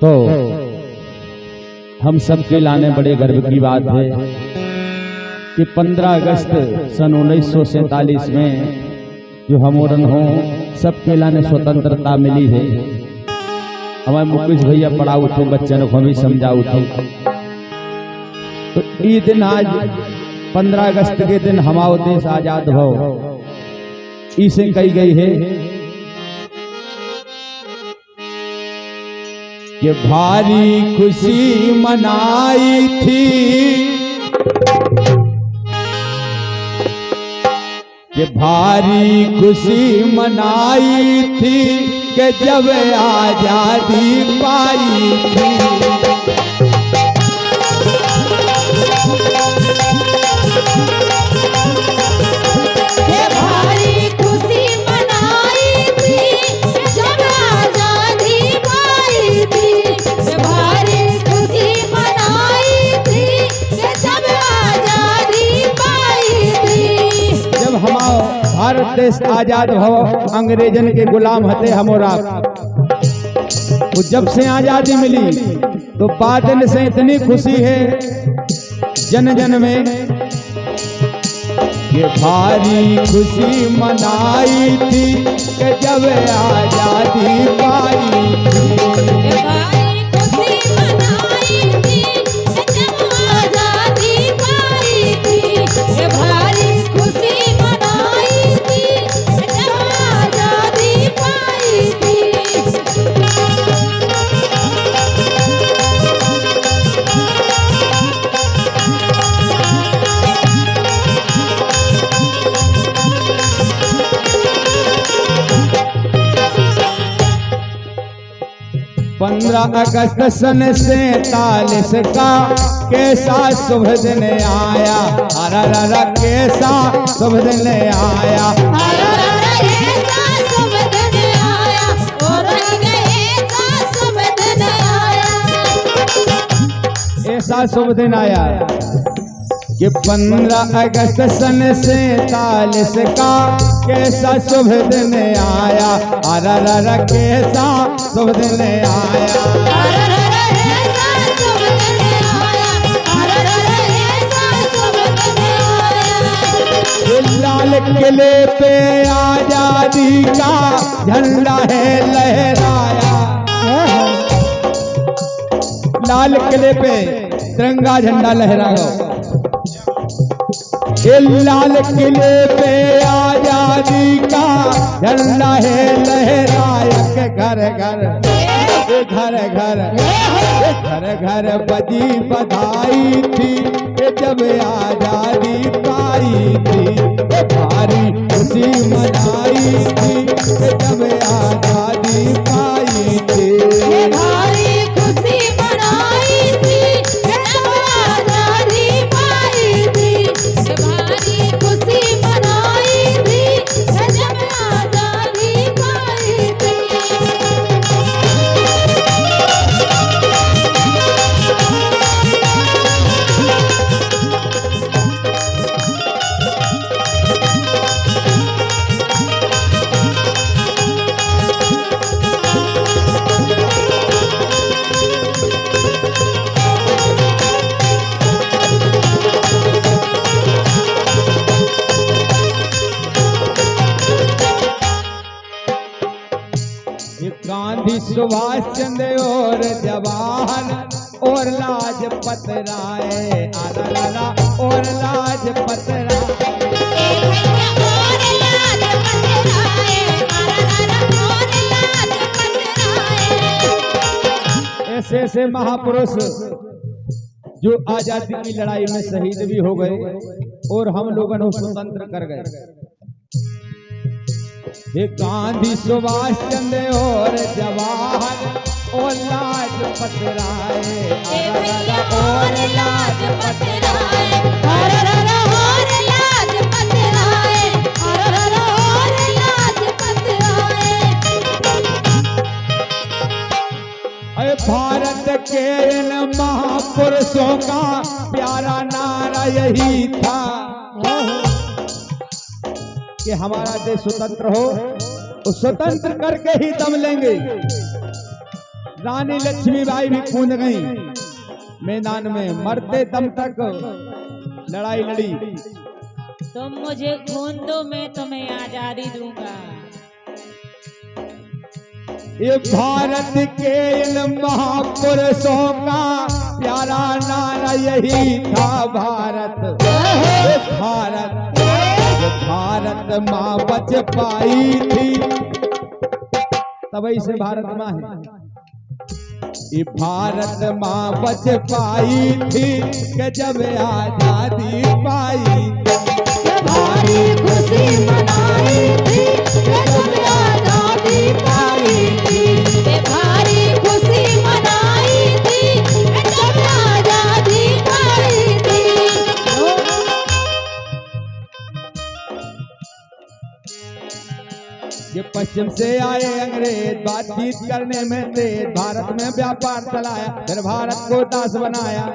तो हम सबके लाने बड़े गर्व की बात है कि 15 अगस्त सन 1947 में जो हम ओरन हो सबके लाने स्वतंत्रता मिली है। हमारे मुकेश भैया पढ़ाऊ थे, बच्चों को भी समझाऊ थे। तो ये दिन आज 15 अगस्त के दिन हमारा देश आजाद हो इसे कही गई है कि भारी खुशी मनाई थी, कि भारी खुशी मनाई थी कि जब आजादी पाई थी। भारत देश आजाद हो, अंग्रेजन के गुलाम हते हमरा। तो जब से आजादी मिली तो बादल से इतनी खुशी है जन जन में, ये भारी खुशी मनाई थी कि जब आजादी पाई थी। अगस्त सन 47 का कैसा शुभ दिन आया, अरे कैसा शुभ दिन आया, ऐसा शुभ दिन आया कि 15 अगस्त सन 47 का कैसा शुभ दिन आया, अरे कैसा शुभ दिन आया। लाल किले पे आजादी का झंडा है लहराया, लाल किले पे तिरंगा झंडा लहराया। लाल किले पे आजादी का झंडा है लहराया के घर घर घर घर घर घर बजी बधाई थी जब आजादी पाई थी। भारी खुशी मनाई थी जब आजादी पाई थी। गांधी, सुभाष चंद्र और जवाहर और लाजपत राय, और लाजपत राय, ऐसे ऐसे महापुरुष जो आजादी की लड़ाई में शहीद भी हो गए और हम लोगों को स्वतंत्र कर गए। गांधी, सुभाष चंद्र और जवाहर और लाजपत राय, और लाजपत राय, भारत के इन महापुरुषों का प्यारा नारा यही था कि हमारा देश स्वतंत्र हो, तो स्वतंत्र करके ही दम लेंगे। रानी लक्ष्मीबाई भी कूद गई मैदान में, मरते दम तक लड़ाई लड़ी। तुम मुझे खून दो, मैं तुम्हें आजादी दूंगा। ये भारत के इन महापुरुषों का प्यारा नारा यही था, भारत भारत भारत माँ बच पाई थी, तभी से भारत माँ है। ये भारत माँ बच पाई थी कि जब आजादी पाई, भारी खुशी मनाई थी जब आजादी पाई थी, भारी खुशी मनाई थी जब आजादी पाई थी। ये पश्चिम से आए अंग्रेज बातचीत करने में तेज, भारत में व्यापार चलाया, फिर भारत को दास बनाया।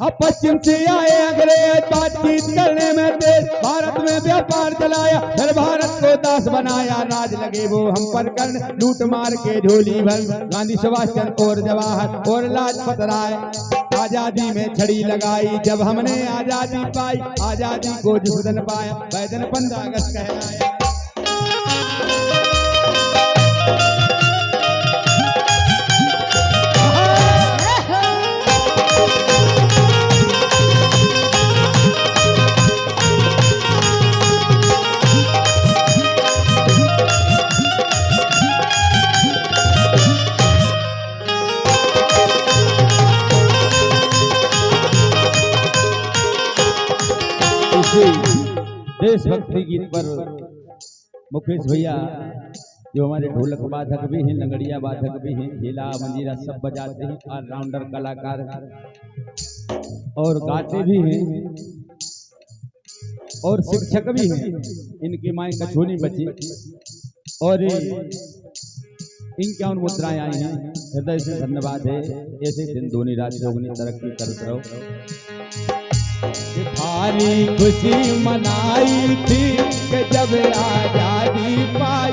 अब पश्चिम से आए अंग्रेज बातचीत करने में तेज, भारत में व्यापार चलाया, फिर भारत को दास बनाया। राज लगे वो हम पर करने, लूट मार के झोली भर, गांधी सुभाष चंद्र और जवाहर और लाजपत राय आजादी में छड़ी लगाई। जब हमने आजादी पाई, आजादी को जिस दिन पाया, वह दिन 15 अगस्त कहलाया। देशभक्ति गीत पर मुकेश भैया जो हमारे ढोलक वादक भी हैं, लंगड़िया वादक भी हैं, ढेला मंजीरा सब बजाते हैं, ऑलराउंडर कलाकार और गाते भी हैं और शिक्षक भी हैं। इनकी माएँ कछोनी बची और इनकी उन मुद्राएं आई हैं, हृदय से धन्यवाद है। ऐसे दिन दोनों रात जोगनी तरक्की करते रहो। भारी खुशी मनाई थी कि जब आजादी पाई,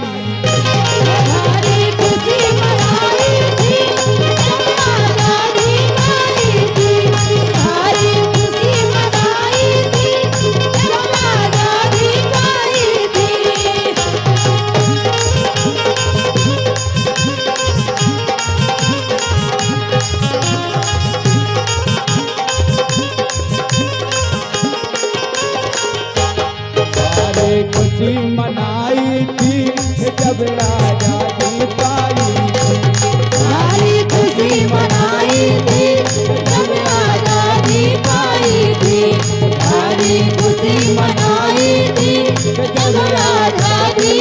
भारी खुशी मनाई थी जब आजादी पाई थी, भारी खुशी मनाई थी जब आजादी पाई थी। खुशी मनाई थी जब आजादी पाई, भारी खुशी मनाई थी जब आजादी पाई थी, भारी खुशी मनाई थी जब आजादी